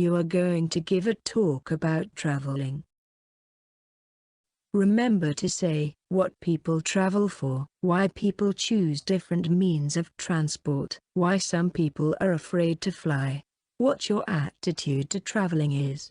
You are going to give a talk about traveling. Remember to say what people travel for, why people choose different means of transport, why some people are afraid to fly, what your attitude to traveling is.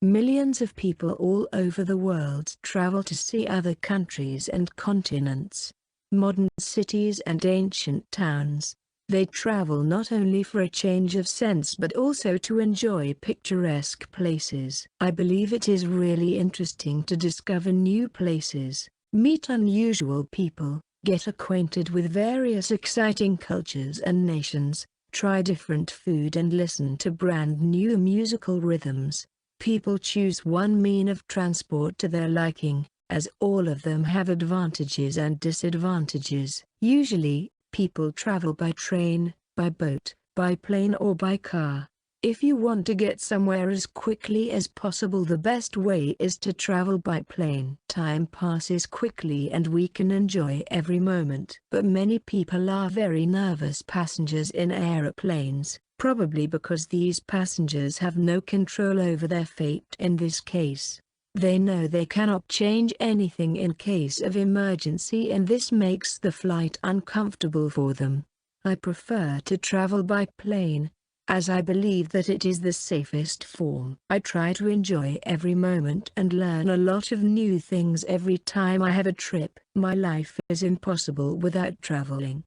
Millions of people all over the world travel to see other countries and continents, modern cities and ancient towns. They travel not only for a change of sense but also to enjoy picturesque places. I believe it is really interesting to discover new places, meet unusual people, get acquainted with various exciting cultures and nations, try different food and listen to brand new musical rhythms. People choose one mean of transport to their liking, as all of them have advantages and disadvantages. Usually, people travel by train, by boat, by plane or by car. If you want to get somewhere as quickly as possible, the best way is to travel by plane. Time passes quickly and we can enjoy every moment. But many people are very nervous passengers in aeroplanes, probably because these passengers have no control over their fate in this case. They know they cannot change anything in case of emergency, and this makes the flight uncomfortable for them. I prefer to travel by plane, as I believe that it is the safest form. I try to enjoy every moment and learn a lot of new things every time I have a trip. My life is impossible without traveling.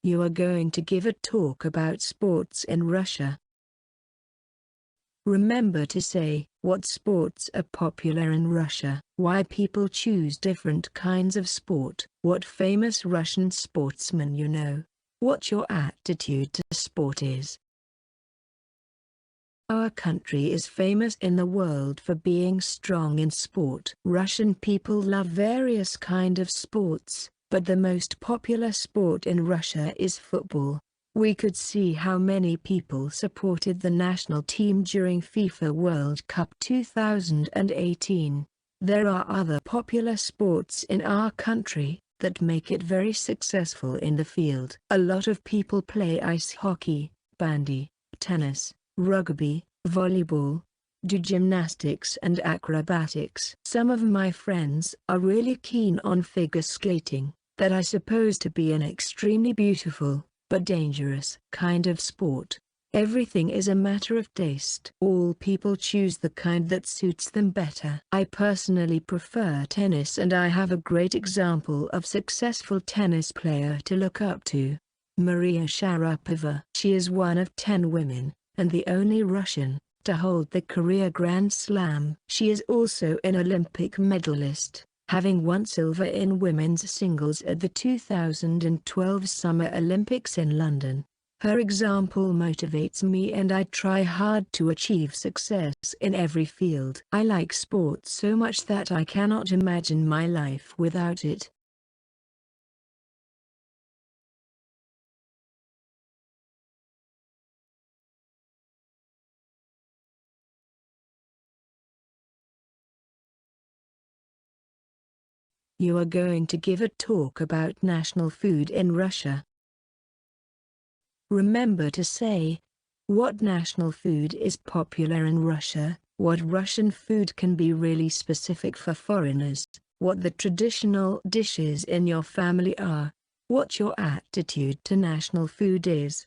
You are going to give a talk about sports in Russia. Remember to say what sports are popular in Russia, why people choose different kinds of sport, what famous Russian sportsmen you know, what your attitude to sport is. Our country is famous in the world for being strong in sport. Russian people love various kinds of sports, but the most popular sport in Russia is football. We could see how many people supported the national team during FIFA World Cup 2018. There are other popular sports in our country that make it very successful in the field. A lot of people play ice hockey, bandy, tennis, rugby, volleyball, do gymnastics and acrobatics. Some of my friends are really keen on figure skating, that I suppose to be an extremely beautiful, but dangerous kind of sport. Everything is a matter of taste. All people choose the kind that suits them better. I personally prefer tennis, and I have a great example of successful tennis player to look up to, Maria Sharapova. She is one of 10 women, and the only Russian, to hold the career Grand Slam. She is also an Olympic medalist, having won silver in women's singles at the 2012 Summer Olympics in London. Her example motivates me, and I try hard to achieve success in every field. I like sports so much that I cannot imagine my life without it. You are going to give a talk about national food in Russia. Remember to say what national food is popular in Russia, what Russian food can be really specific for foreigners, what the traditional dishes in your family are, what your attitude to national food is.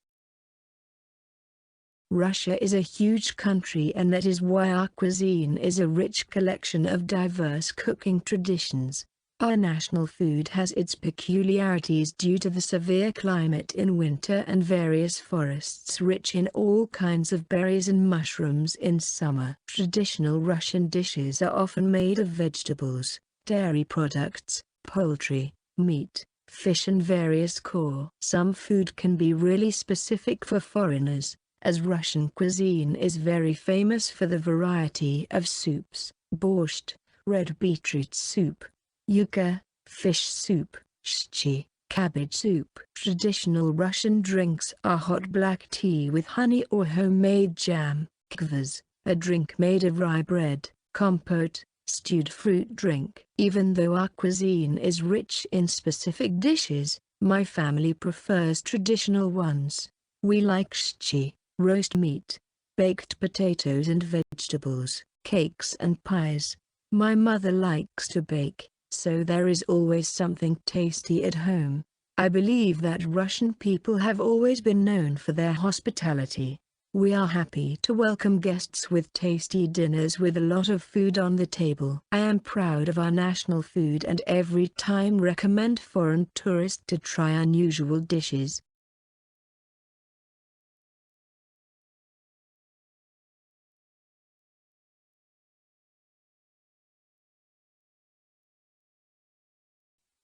Russia is a huge country, and that is why our cuisine is a rich collection of diverse cooking traditions. Our national food has its peculiarities due to the severe climate in winter and various forests rich in all kinds of berries and mushrooms in summer. Traditional Russian dishes are often made of vegetables, dairy products, poultry, meat, fish and various core. Some food can be really specific for foreigners, as Russian cuisine is very famous for the variety of soups: borscht, red beetroot soup, yuca, fish soup, shchi, cabbage soup. Traditional Russian drinks are hot black tea with honey or homemade jam, kvass, a drink made of rye bread, compote, stewed fruit drink. Even though our cuisine is rich in specific dishes, my family prefers traditional ones. We like shchi, roast meat, baked potatoes and vegetables, cakes and pies. My mother likes to bake, so there is always something tasty at home. I believe that Russian people have always been known for their hospitality. We are happy to welcome guests with tasty dinners with a lot of food on the table. I am proud of our national food and every time recommend foreign tourists to try unusual dishes.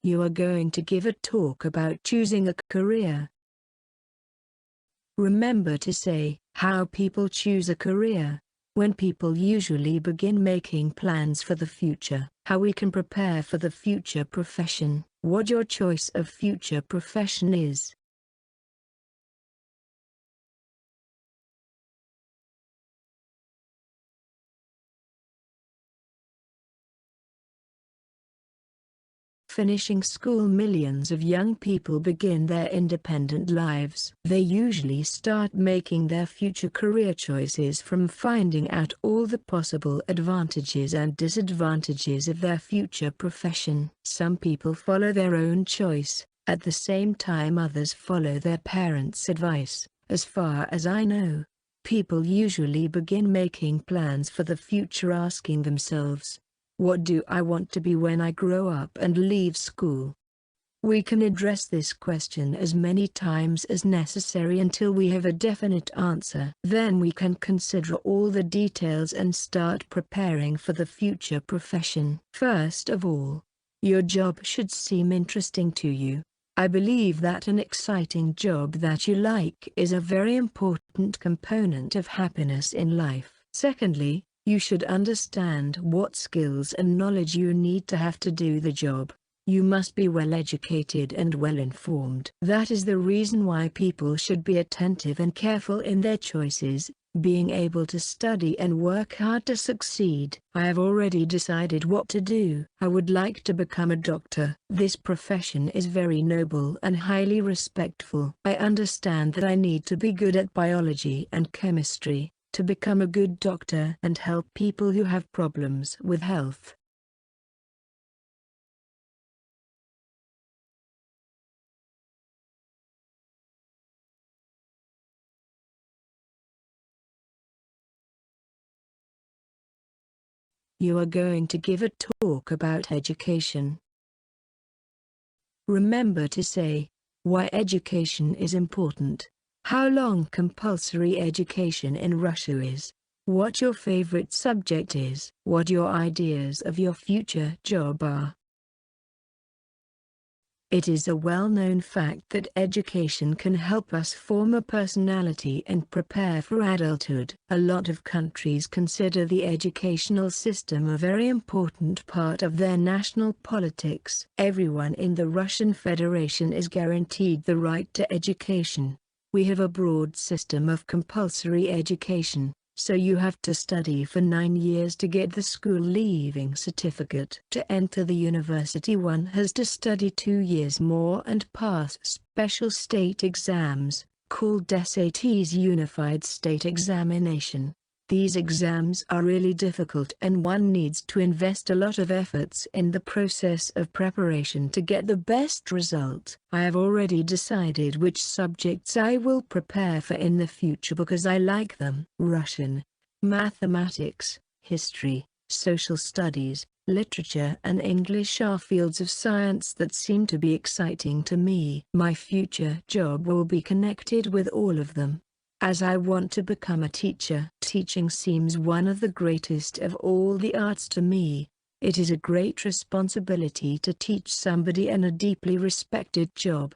You are going to give a talk about choosing a career. Remember to say how people choose a career. When people usually begin making plans for the future, how we can prepare for the future profession, what your choice of future profession is. Finishing school, millions of young people begin their independent lives. They usually start making their future career choices from finding out all the possible advantages and disadvantages of their future profession. Some people follow their own choice, at the same time others follow their parents' advice. As far as I know, people usually begin making plans for the future asking themselves, what do I want to be when I grow up and leave school? We can address this question as many times as necessary until we have a definite answer. Then we can consider all the details and start preparing for the future profession. First of all, your job should seem interesting to you. I believe that an exciting job that you like is a very important component of happiness in life. Secondly, you should understand what skills and knowledge you need to have to do the job. You must be well educated and well informed. That is the reason why people should be attentive and careful in their choices, being able to study and work hard to succeed. I have already decided what to do. I would like to become a doctor. This profession is very noble and highly respectful. I understand that I need to be good at biology and chemistry to become a good doctor and help people who have problems with health. You are going to give a talk about education. Remember to say why education is important, how long compulsory education in Russia is, what your favorite subject is, what your ideas of your future job are. It is a well-known fact that education can help us form a personality and prepare for adulthood. A lot of countries consider the educational system a very important part of their national politics. Everyone in the Russian Federation is guaranteed the right to education. We have a broad system of compulsory education, so you have to study for 9 years to get the school leaving certificate. To enter the university one has to study 2 years more and pass special state exams, called SATs, Unified State Examination. These exams are really difficult and one needs to invest a lot of efforts in the process of preparation to get the best result. I have already decided which subjects I will prepare for in the future because I like them. Russian, mathematics, history, social studies, literature and English are fields of science that seem to be exciting to me. My future job will be connected with all of them. As I want to become a teacher. Teaching seems one of the greatest of all the arts to me. It is a great responsibility to teach somebody and a deeply respected job.